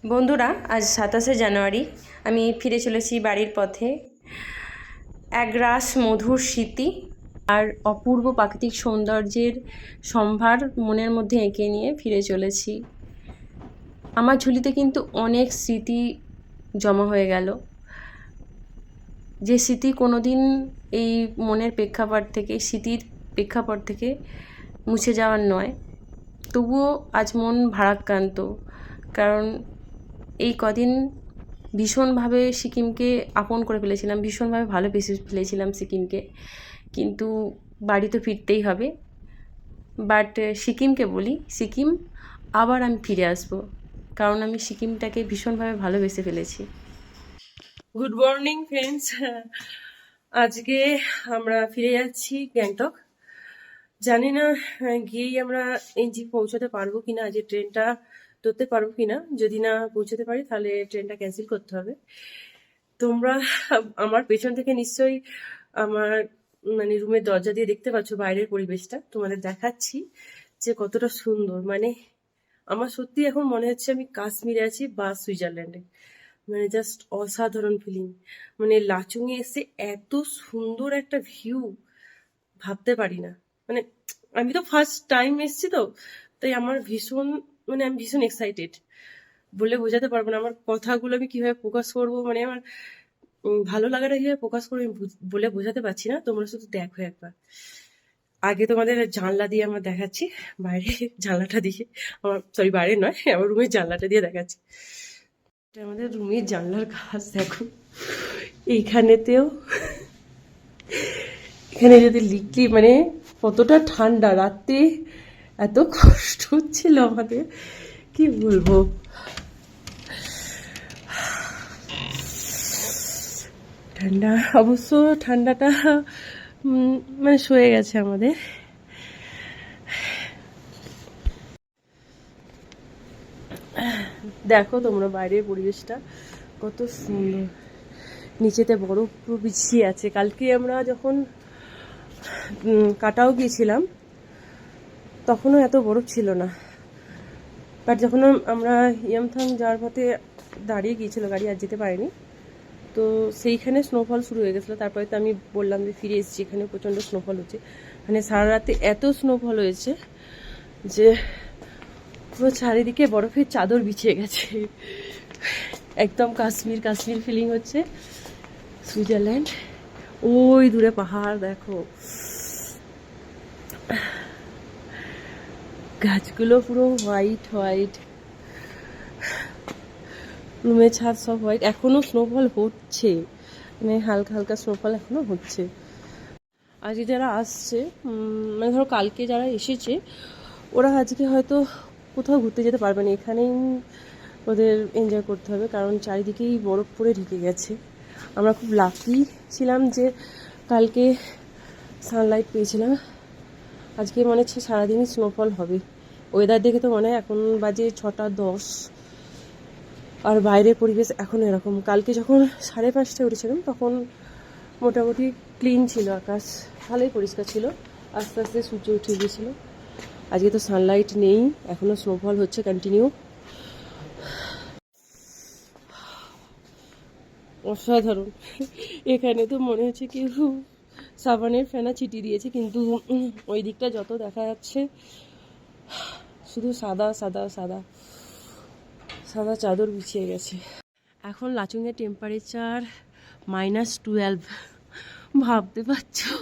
বন্ধুরা, আজ 27শে জানুয়ারি আমি ফিরে চলেছি বাড়ির পথে। একরাশ মধুর স্মৃতি আর অপূর্ব প্রাকৃতিক সৌন্দর্যের সম্ভার মনের মধ্যে এঁকে নিয়ে ফিরে চলেছি। আমার ঝুলিতে কিন্তু অনেক স্মৃতি জমা হয়ে গেল, যে স্মৃতি কোনো দিন এই মনের প্রেক্ষাপট থেকে, স্মৃতির প্রেক্ষাপট থেকে মুছে যাওয়ার নয়। তবুও আজ মন ভারাক্রান্ত, কারণ এই কদিন ভীষণভাবে সিকিমকে আপন করে ফেলেছিলাম, ভীষণভাবে ভালোবেসে ফেলেছিলাম সিকিমকে। কিন্তু বাড়ি তো ফিরতেই হবে। বাট সিকিমকে বলি, সিকিম আবার আমি ফিরে আসবো, কারণ আমি সিকিমটাকে ভীষণভাবে ভালোবেসে ফেলেছি। গুড মর্নিং ফ্রেন্ডস, আজকে আমরা ফিরে যাচ্ছি গ্যাংটক। জানি না গিয়েই আমরা এনজি পৌঁছাতে পারবো কিনা, আজকে ট্রেনটা ধরতে পারবো কিনা। যদি না পৌঁছাতে পারি তাহলে ট্রেনটা ক্যান্সেল করতে হবে। তোমরা আমার পেছন থেকে নিশ্চয়ই আমার রুমের দরজা দিয়ে দেখতে পাচ্ছ বাইরের পরিবেশটা। তোমাদের দেখাচ্ছি যে কতটা সুন্দর। আমার সত্যি এখন মনে হচ্ছে আমি কাশ্মীরে আছি বা সুইজারল্যান্ডে। জাস্ট অসাধারণ ফিলিং। লাচুংয়ে এসে এত সুন্দর একটা ভিউ ভাবতে পারি না। আমি তো ফার্স্ট টাইম এসেছি, তো তাই আমার ভীষণ আমি ভীষণ এক্সাইটেড, বলে বোঝাতে পারবো না। আমার কথাগুলো আমি কিভাবে প্রকাশ করবো, আমার ভালো লাগাটা কিভাবে প্রকাশ করবো আমি বলে বোঝাতে পারছি না। তোমরা শুধু দেখো একবার। আগে তোমাদের জানলা দিয়ে আমরা দেখাচ্ছি, বাইরে জানলাটা দিয়ে, বাইরে নয়, আমার রুমের জানলাটা দিয়ে দেখাচ্ছি। আমাদের রুমের জানলার কাজ দেখো। এইখানেতেও, এখানে যদি লিখলি কতটা ঠান্ডা। রাত্রে এত কষ্ট হচ্ছিল আমাদের, কি বলবো। ঠান্ডা অবশ্য, ঠান্ডাটা সয়ে গেছে আমাদের। দেখো তোমরা বাইরের পরিবেশটা কত সুন্দর। নিচেতে বরফ পুরো বিছিয়ে আছে। কালকে আমরা যখন কাটাও গিয়েছিলাম তখনও এত বরফ ছিল না। বাট যখন আমরা ইয়ামথাং যাওয়ার পথে দাঁড়িয়ে গিয়েছিল গাড়ি, আর যেতে পারিনি, তো সেইখানে স্নোফল শুরু হয়ে গেছিলো। তারপরে তো আমি বললাম যে ফিরে এসেছি, এখানে প্রচণ্ড স্নোফল হচ্ছে। সারা রাতে এত স্নোফল হয়েছে যে পুরো চারিদিকে বরফের চাদর বিছিয়ে গেছে। একদম কাশ্মীর কাশ্মীর ফিলিং হচ্ছে। সুইজারল্যান্ড, ওই দূরে পাহাড় দেখো, গাছগুলো পুরো হোয়াইট হোয়াইট, রুমের ছাদ সব হোয়াইট। এখনো স্নোফল হচ্ছে, হালকা হালকা স্নোফল এখনো হচ্ছে। আজকে যারা আসছে, ধরো কালকে যারা এসেছে, ওরা আজকে হয়তো কোথাও ঘুরতে যেতে পারবে না, এখানেই ওদের এনজয় করতে হবে, কারণ চারিদিকেই বরফ পরে ঢেকে গেছে। আমরা খুব লাকি ছিলাম যে কালকে সানলাইট পেয়েছিলাম। আজকে মনে হচ্ছে সারাদিনই স্নোফল হবে। ওয়েদার দেখে তো মনে হয় এখন বাজে 6:10, আর বাইরের পরিবেশ এখন এরকম। কালকে যখন 5:30টায় উঠেছিলাম তখন মোটামুটি ক্লিন ছিল আকাশ, ভালোই পরিষ্কার ছিল। আস্তে আস্তে সূর্য উঠে গিয়েছিল। আজকে তো সানলাইট নেই, এখনও স্নোফল হচ্ছে কন্টিনিউ। অসাধারণ। এখানে তো মনে হচ্ছে কেউ সাবানের ফেনা ছিটিয়ে দিয়েছে, কিন্তু ওই দিকটা যত দেখা যাচ্ছে শুধু সাদা সাদা সাদা সাদা চাদর বিছিয়ে গেছে। এখন লাচুংয়ের টেম্পারেচার -12। ভাবতে পারছো?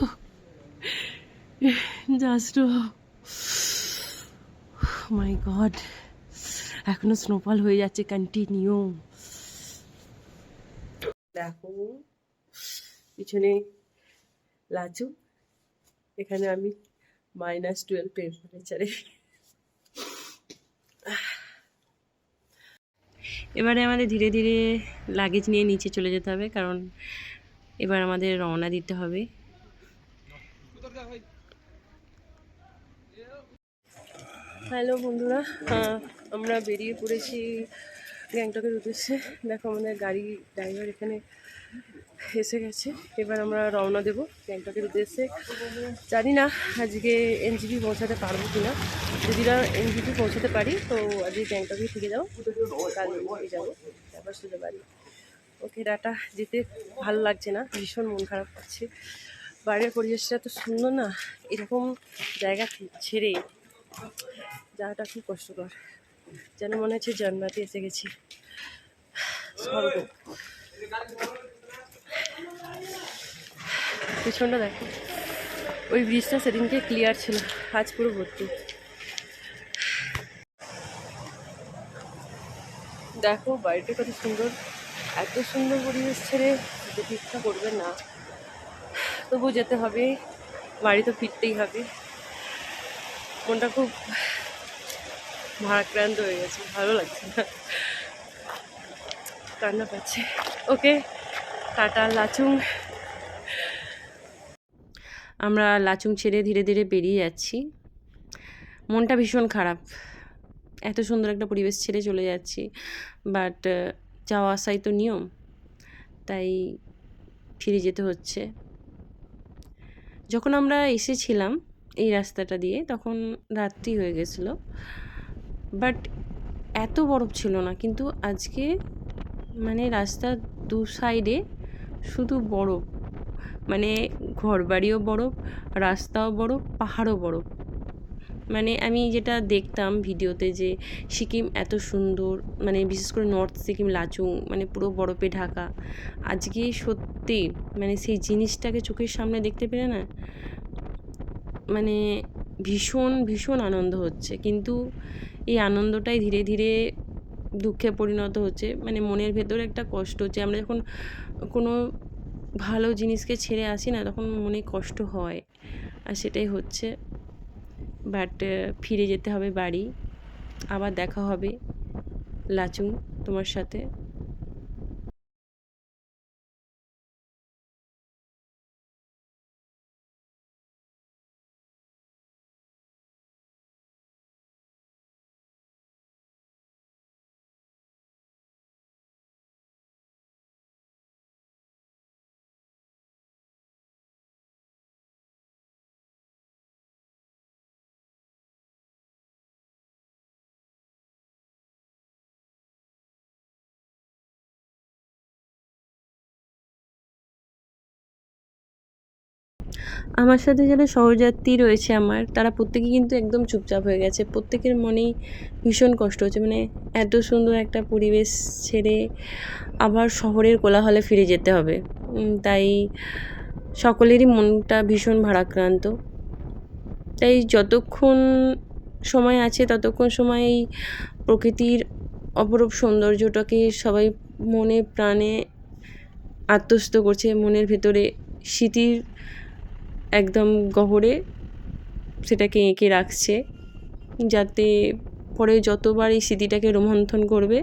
জাস্ট মাই গড, এখনো স্নোফল হয়ে যাচ্ছে কন্টিনিউ। দেখো পিছনে লাচু, এখানে আমি -12 টেম্পারেচারে। এবারে আমাদের ধীরে ধীরে লাগেজ নিয়ে নিচে চলে যেতে হবে, কারণ এবার আমাদের রওনা দিতে হবে। হ্যালো বন্ধুরা, আমরা বেরিয়ে পড়েছি গ্যাংটকের উদ্দেশ্যে। দেখো আমাদের গাড়ি ড্রাইভার এখানে এসে গেছে, এবার আমরা রওনা দেবো গ্যাংটকের উদ্দেশ্যে। জানি না আজকে এনজিপি পৌঁছাতে পারবো কি না। যদি না এনজিপি পৌঁছাতে পারি তো আজকে গ্যাংটকেই থেকে যাবো, কাল এনজিপি যাবো, তারপর শুধু বাড়ি। ওকে টাটা। যেতে ভালো লাগছে না, ভীষণ মন খারাপ করছে। বাইরের পরিবেশটা এত সুন্দর না, এরকম জায়গা ছেড়ে যাওয়াটা খুব কষ্টকর। যেন মনে হচ্ছে জান্নাতে এসে গেছি, স্বর্গ। পিছনটা দেখো, ওই ব্রিজটা সেদিনকে ক্লিয়ার ছিল, আজ পুরো ভর্তি। দেখো বাড়িটা কত সুন্দর, এত সুন্দর পরিবেশ ছেড়ে যেতে ইচ্ছা করবে না, তবু যেতে হবে, বাড়ি তো ফিরতেই হবে। মনটা খুব ভারাক্রান্ত হয়ে গেছে, ভালো লাগছে না, কান্না পাচ্ছে। ওকে টাটা, লাচুং। আমরা লাচুং ছেড়ে ধীরে ধীরে বেরিয়ে যাচ্ছি। মনটা ভীষণ খারাপ, এত সুন্দর একটা পরিবেশ ছেড়ে চলে যাচ্ছি, বাট যাওয়া আসাই তো নিয়ম, তাই ফিরে যেতে হচ্ছে। যখন আমরা এসেছিলাম এই রাস্তাটা দিয়ে তখন রাত্রি হয়ে গেছিলো, বাট এত বরফ ছিল না। কিন্তু আজকে মানে রাস্তার দু সাইডে শুধু বরফ, মানে ঘরবাড়িও বরফ, রাস্তাও বরফ, পাহাড়ও বরফ। মানে আমি যেটা দেখতাম ভিডিওতে যে সিকিম এত সুন্দর, মানে বিশেষ করে নর্থ সিকিম লাচুং মানে পুরো বরফে ঢাকা, আজকে সত্যি মানে সেই জিনিসটাকে চোখের সামনে দেখতে পেরে না মানে ভীষণ ভীষণ আনন্দ হচ্ছে। কিন্তু এই আনন্দটাই ধীরে ধীরে দুঃখে পরিণত হচ্ছে, মানে মনের ভেতরে একটা কষ্ট হচ্ছে। আমরা যখন কোনো ভালো জিনিসকে ছেড়ে আসি না তখন মনে কষ্ট হয়, আর সেটাই হচ্ছে। বাট ফিরে যেতে হবে বাড়ি, আবার দেখা হবে লাচুং তোমার সাথে। আমার সাথে যারা সহযাত্রী রয়েছে আমার, তারা প্রত্যেকে কিন্তু একদম চুপচাপ হয়ে গেছে, প্রত্যেকের মনেই ভীষণ কষ্ট হচ্ছে। মানে এত সুন্দর একটা পরিবেশ ছেড়ে আবার শহরের কোলাহলে ফিরে যেতে হবে, তাই সকলেরই মনটা ভীষণ ভারাক্রান্ত। তাই যতক্ষণ সময় আছে ততক্ষণ সময় এই প্রকৃতির অপরূপ সৌন্দর্যটাকে সবাই মনে প্রাণে আত্মস্থ করছে, মনের ভেতরে স্মৃতির একদম গহরে সেটাকে এঁকে রাখছে, যাতে পরে যতবার এই স্মৃতিটাকে রোমন্থন করবে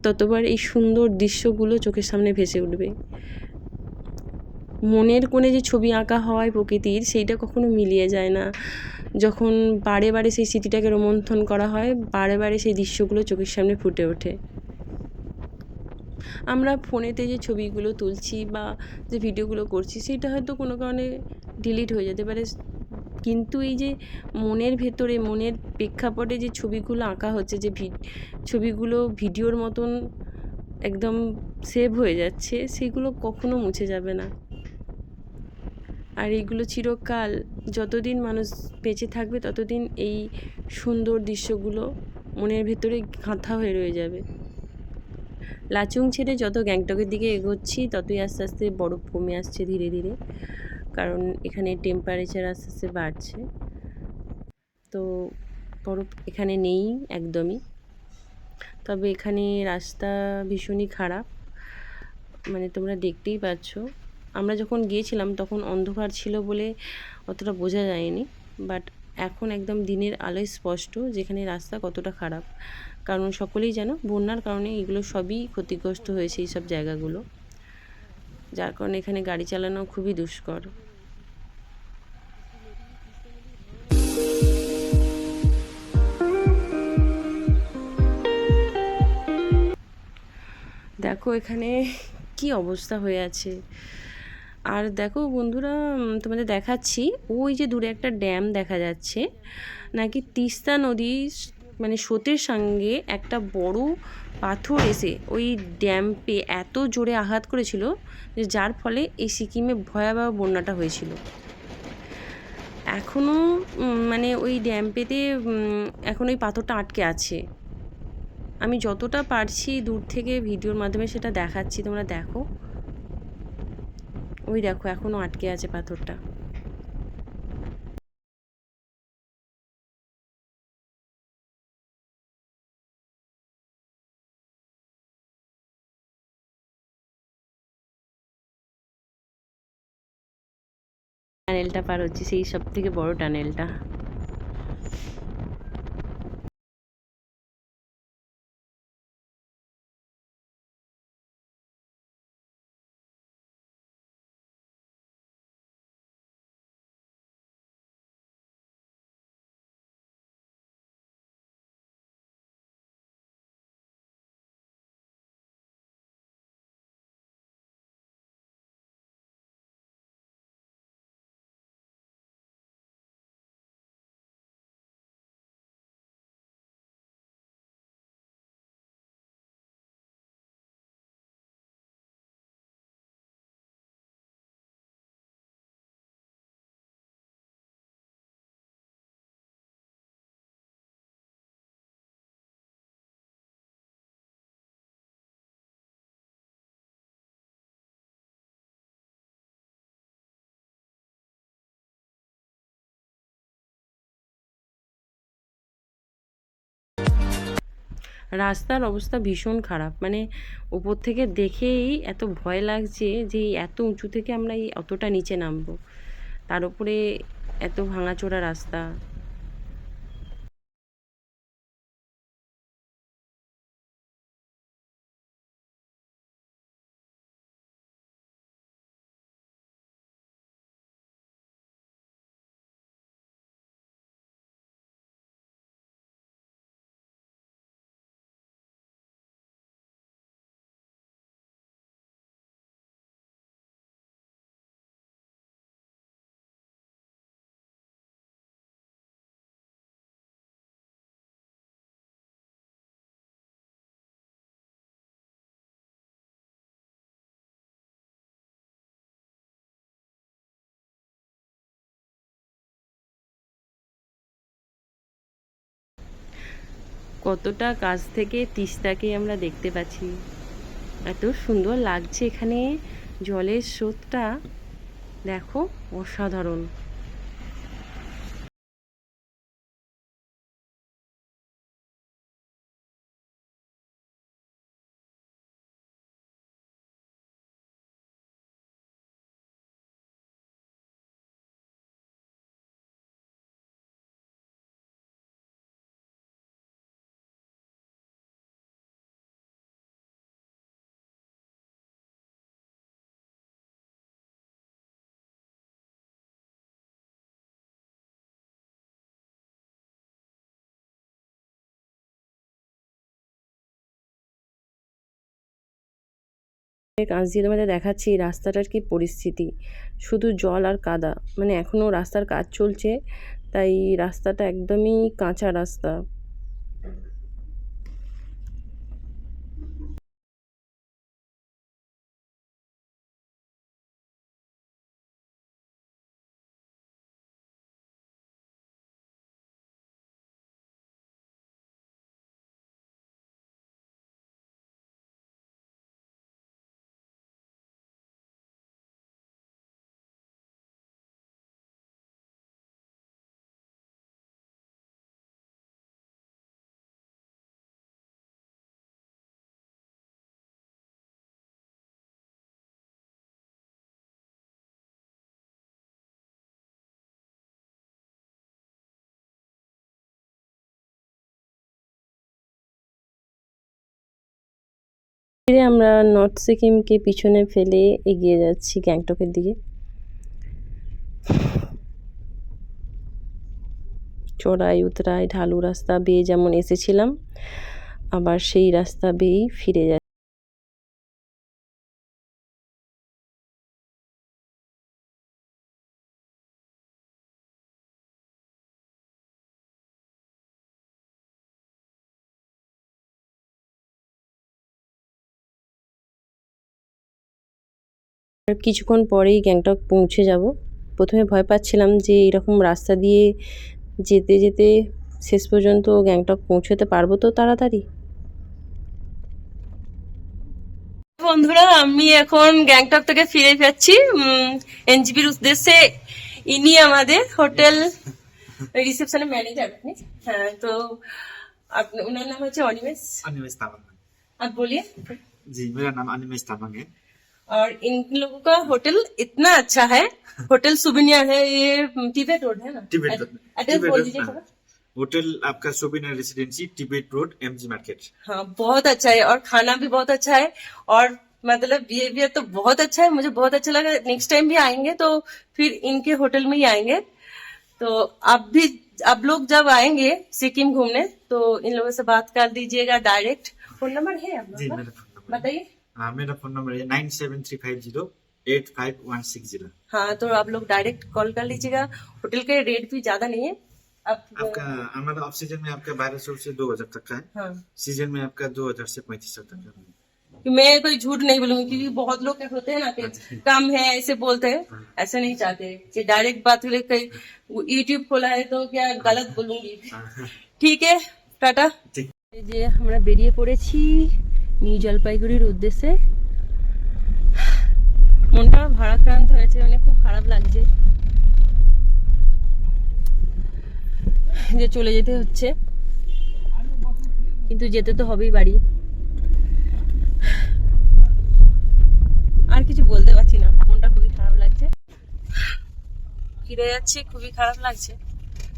ততবার এই সুন্দর দৃশ্যগুলো চোখের সামনে ভেসে উঠবে। মনের কোণে যে ছবি আঁকা হয় প্রকৃতির, সেইটা কখনো মিলিয়ে যায় না। যখন বারে বারে সেই স্মৃতিটাকে রোমন্থন করা হয়, বারে বারে সেই দৃশ্যগুলো চোখের সামনে ফুটে ওঠে। আমরা ফোনেতে যে ছবিগুলো তুলছি বা যে ভিডিওগুলো করছি সেটা হয়তো কোনো কারণে ডিলিট হয়ে যেতে পারে, কিন্তু এই যে মনের ভেতরে, মনের প্রেক্ষাপটে যে ছবিগুলো আঁকা হচ্ছে, যে ছবিগুলো ভিডিওর মতন একদম সেভ হয়ে যাচ্ছে, সেগুলো কখনো মুছে যাবে না। আর এইগুলো চিরকাল, যতদিন মানুষ বেঁচে থাকবে ততদিন এই সুন্দর দৃশ্যগুলো মনের ভেতরে গাঁথা হয়ে রয়ে যাবে। লাচুং ছেড়ে যত গ্যাংটকের দিকে এগোচ্ছি ততই আস্তে আস্তে বরফ কমে আসছে ধীরে ধীরে, কারণ এখানে টেম্পারেচার আস্তে আস্তে বাড়ছে, তো বরফ এখানে নেই একদমই। তবে এখানে রাস্তা ভীষণই খারাপ, মানে তোমরা দেখতেই পাচ্ছ। আমরা যখন গিয়েছিলাম তখন অন্ধকার ছিল বলে অতটা বোঝা যায়নি, বাট এখন একদম দিনের আলোয় স্পষ্ট যেখানে রাস্তা কতটা খারাপ। কারণ সকলেই জানো বন্যার কারণে এগুলো সবই ক্ষতিগ্রস্ত হয়েছে এই সব জায়গাগুলো, যার কারণে এখানে গাড়ি চালানো খুবই দুষ্কর। দেখো এখানে কি অবস্থা হয়ে আছে। আর দেখো বন্ধুরা, তোমাদের দেখাচ্ছি, ওই যে দূরে একটা ড্যাম দেখা যাচ্ছে, নাকি তিস্তা নদী মানে স্রোতের সঙ্গে একটা বড় পাথর এসে ওই ড্যাম্পে এত জোরে আঘাত করেছিল যে যার ফলে এই সিকিমে ভয়াবহ বন্যাটা হয়েছিল। এখনও মানে ওই ড্যাম্পেতে এখন ওই পাথরটা আটকে আছে। আমি যতটা পারছি দূর থেকে ভিডিওর মাধ্যমে সেটা দেখাচ্ছি, তোমরা দেখো। ওই দেখো এখনও আটকে আছে পাথরটা। টানেলটা পার হচ্ছি, সেই সব থেকে বড় টানেলটা। রাস্তার অবস্থা ভীষণ খারাপ, মানে উপর থেকে দেখেই এত ভয় লাগছে যে এত উঁচু থেকে আমরা এই অতটা নিচে নামবো, তার উপরে এত ভাঙাচোরা রাস্তা। কতটা কাছ থেকে তিস্তাকে আমরা দেখতে পাচ্ছি, এত সুন্দর লাগছে এখানে জলের স্রোতটা, দেখো অসাধারণ। কাছ দিয়ে তোমাদের দেখাচ্ছি রাস্তাটার কি পরিস্থিতি, শুধু জল আর কাদা, মানে এখনও রাস্তার কাজ চলছে, তাই রাস্তাটা একদমই কাঁচা রাস্তা। ফিরে আমরা নর্থ সিকিমকে পিছনে ফেলে এগিয়ে যাচ্ছি গ্যাংটকের দিকে। চড়াই উতরাই ঢালু রাস্তা বেয়ে যেমন এসেছিলাম, আবার সেই রাস্তা বেয়েই ফিরে যাচ্ছি। আর কিছুক্ষণ পরেই গ্যাংটক পৌঁছে যাব। প্রথমে ভয় পাচ্ছিলাম যে এরকম রাস্তা দিয়ে যেতে যেতে শেষ পর্যন্ত গ্যাংটক পৌঁছতে পারবো তো তাড়াতাড়ি। বন্ধুরা, আমি এখন গ্যাংটক থেকে ফিরে যাচ্ছি এনজিপির উদ্দেশ্যে। ইনি আমাদের হোটেল রিসেপশনের ম্যানেজার। হ্যাঁ, তো उनका नाम है अनिमेश। अनिमेश तामांग। आप बोलिए। जी, मेरा नाम अनिमेश तामांग है। और इन लोगों का होटल इतना अच्छा है, होटल सुबिनिया है, ये टिबेट रोड है ना? Tibet road. एड्रेस बोल दीजिए थोड़ा। होटल आपका सोबिनिया residency, Tibet road, MG market. हाँ, बहुत अच्छा है और खाना भी बहुत अच्छा है और मतलब बिहेवियर तो बहुत अच्छा है, मुझे बहुत अच्छा लगा। नेक्स्ट टाइम भी आएंगे तो फिर इनके होटल में ही आएंगे। तो आप लोग जब आएंगे सिक्किम घूमने तो इन लोगों से बात कर दीजिएगा डायरेक्ट। फोन नंबर है आप जी, लोग मेरा फोन नंबर बताइए। हाँ, मेरा फोन नंबर है 9735085160। हाँ, तो आप लोग डायरेक्ट कॉल कर लीजिएगा। होटल के रेट भी ज्यादा नहीं है। आपका हमारा ऑफ सीजन में आपका 1200 से 2000 तक का है। हाँ, सीजन में आपका 2000 से 3500 तक का है। मैं कोई झूठ नहीं बोलूंगी क्योंकि बहुत लोग होते हैं ना कि कम है ऐसे बोलते हैं। ऐसा नहीं चाहते कि डायरेक्ट बात के लिए कहीं यूट्यूब खोला है तो क्या गलत बोलूंगी। ठीक है, टाटा। এই যে আমরা বেরিয়ে পড়েছি নিউ জলপাইগুড়ির উদ্দেশ্যে। মনটা ভারাক্রান্ত হয়েছে, মানে খুব খারাপ লাগছে যে চলে যেতে হচ্ছে, কিন্তু যেতে তো হবেই বাড়ি। আর কিছু বলতে পারছি না, মনটা খুবই খারাপ লাগছে। ফিরে যাচ্ছে, খুবই খারাপ লাগছে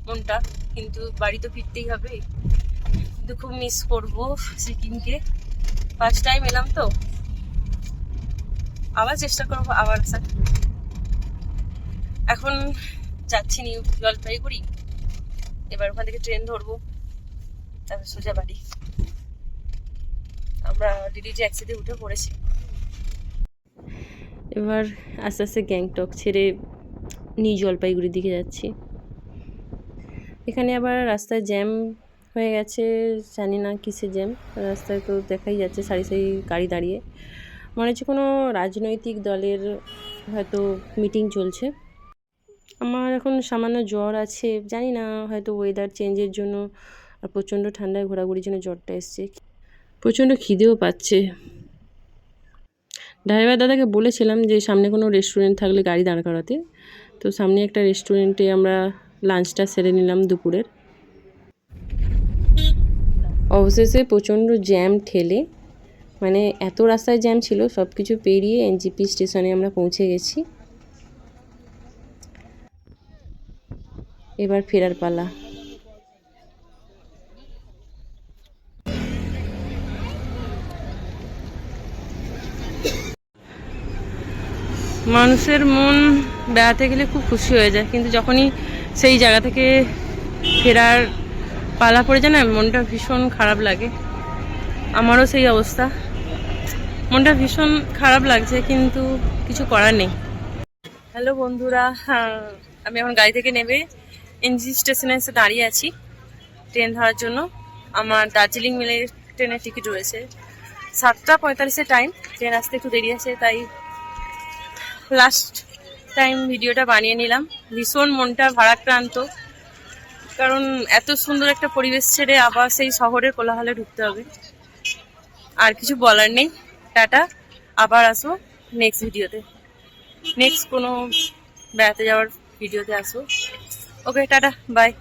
মনটা, কিন্তু বাড়ি তো ফিরতেই হবে। কিন্তু খুব মিস করবো সিকিমকে, ফার্স্ট টাইম এলাম তো, আবার চেষ্টা করবো আবার আসার। এখন যাচ্ছি নিউ জলপাইগুড়ি, এবার ওখান থেকে ট্রেন ধরবো, তারপর সোজা বাড়ি। আমরা ডিডিজি ট্যাক্সিতে উঠে পড়েছি। এবার আস্তে আস্তে গ্যাংটক ছেড়ে নিউ জলপাইগুড়ির দিকে যাচ্ছি। এখানে আবার রাস্তায় জ্যাম হয়ে গেছে, জানি না কিসের জ্যাম। রাস্তায় তো দেখাই যাচ্ছে সারি সারি গাড়ি দাঁড়িয়ে, মনে হচ্ছে কোনো রাজনৈতিক দলের হয়তো মিটিং চলছে। আমার এখন সামান্য জ্বর আছে, জানি না হয়তো ওয়েদার চেঞ্জের জন্য আর প্রচণ্ড ঠান্ডায় ঘোরাঘুরির জন্য জ্বরটা এসছে। প্রচণ্ড খিদেও পাচ্ছে। ড্রাইভার দাদাকে বলেছিলাম যে সামনে কোনো রেস্টুরেন্ট থাকলে গাড়ি দাঁড় করাতে, তো সামনে একটা রেস্টুরেন্টে আমরা লাঞ্চটা সেরে নিলাম দুপুরের। অবশেষে প্রচণ্ড জ্যাম ঠেলে, মানে এত রাস্তায় জ্যাম ছিল, সব কিছু পেরিয়ে এনজিপি স্টেশনে আমরা পৌঁছে গেছি। এবার ফেরার পালা। মানুষের মন বেড়াতে গেলে খুব খুশি হয়ে যায়, কিন্তু যখনই সেই জায়গা থেকে ফেরার পালা পড়ে যায় না, মনটা ভীষণ খারাপ লাগে। আমারও সেই অবস্থা, মনটা ভীষণ খারাপ লাগছে, কিন্তু কিছু করার নেই। হ্যালো বন্ধুরা, আমি এখন গাড়ি থেকে নেমে এনজি স্টেশনে এসে দাঁড়িয়ে আছি ট্রেন ধরার জন্য। আমার দার্জিলিং মেলের ট্রেনের টিকিট রয়েছে, 7:45 টাইম। ট্রেন আসতে একটু দেরি আছে, তাই লাস্ট টাইম ভিডিওটা বানিয়ে নিলাম। ভীষণ মনটা ভারাক্রান্ত, কারণ এত সুন্দর একটা পরিবেশ ছেড়ে আবার সেই শহরের কোলাহলে ঢুকতে হবে। আর কিছু বলার নেই, টাটা। আবার আসবো নেক্সট ভিডিওতে, নেক্সট কোনো বেড়াতে যাওয়ার ভিডিওতে আসবো। ওকে, টাটা, বাই।